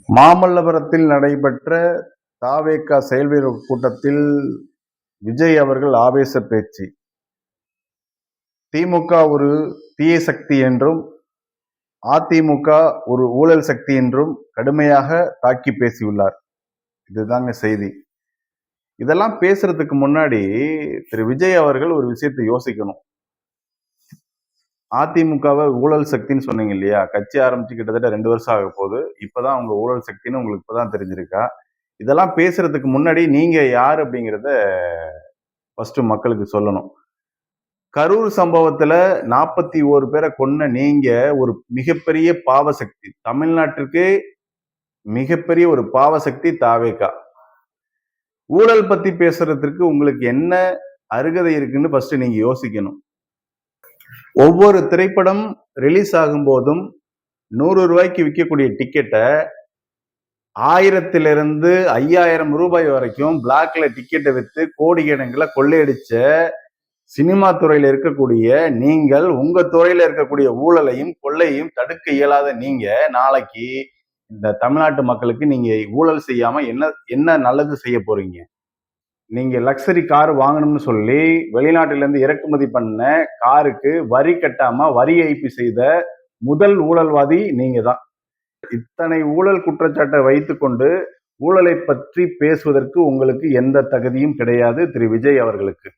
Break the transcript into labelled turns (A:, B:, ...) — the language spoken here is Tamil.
A: மாமல்லபுரத்தில் நடைபெற்ற தவேக செயல்வீரர் கூட்டத்தில் விஜய் அவர்கள் ஆவேச பேச்சு. திமுக ஒரு தீய சக்தி என்றும் அதிமுக ஒரு ஊழல் சக்தி என்றும் கடுமையாக தாக்கி பேசியுள்ளார். இதுதாங்க செய்தி. இதெல்லாம் பேசுறதுக்கு முன்னாடி திரு விஜய் அவர்கள் ஒரு விஷயத்தை யோசிக்கணும். அதிமுகவை ஊழல் சக்தின்னு சொன்னீங்க இல்லையா? கட்சி ஆரம்பிச்சு கிட்டத்தட்ட 2 வருஷம் ஆக போகுது. இப்பதான் அவங்க ஊழல் சக்தின்னு உங்களுக்கு இப்பதான் தெரிஞ்சிருக்கா? இதெல்லாம் பேசுறதுக்கு முன்னாடி நீங்க யார் அப்படிங்கிறத ஃபர்ஸ்ட் மக்களுக்கு சொல்லணும். கரூர் சம்பவத்துல 41 பேரை கொன்ன நீங்க ஒரு மிகப்பெரிய பாவ சக்தி. தமிழ்நாட்டிற்கு மிகப்பெரிய ஒரு பாவ சக்தி தவேக. ஊழல் பத்தி பேசுறதுக்கு உங்களுக்கு என்ன அருகதை இருக்குன்னு ஃபர்ஸ்ட் நீங்க யோசிக்கணும். ஒவ்வொரு திரைப்படம் ரிலீஸ் ஆகும் போதும் 100 ரூபாய்க்கு விற்கக்கூடிய டிக்கெட்டை 1000 5000 ரூபாய் வரைக்கும் பிளாக்ல டிக்கெட்டை வித்து கோடிக்கணக்கில் கொள்ளையடிச்ச சினிமா துறையில இருக்கக்கூடிய நீங்கள், உங்க துறையில இருக்கக்கூடிய ஊழலையும் கொள்ளையும் தடுக்க இயலாத நீங்க நாளைக்கு இந்த தமிழ்நாட்டு மக்களுக்கு நீங்க ஊழல் செய்யாம என்ன நல்லது செய்ய போறீங்க? நீங்க லக்ஸரி கார் வாங்கணும்னு சொல்லி வெளிநாட்டில இருந்து இறக்குமதி பண்ண காருக்கு வரி கட்டாம வரி ஏய்ப்பு செய்த முதல் ஊழல்வாதி நீங்க தான். இத்தனை ஊழல் குற்றச்சாட்டை வைத்துக்கொண்டு ஊழலை பற்றி பேசுவதற்கு உங்களுக்கு எந்த தகுதியும் கிடையாது திரு விஜய் அவர்களுக்கு.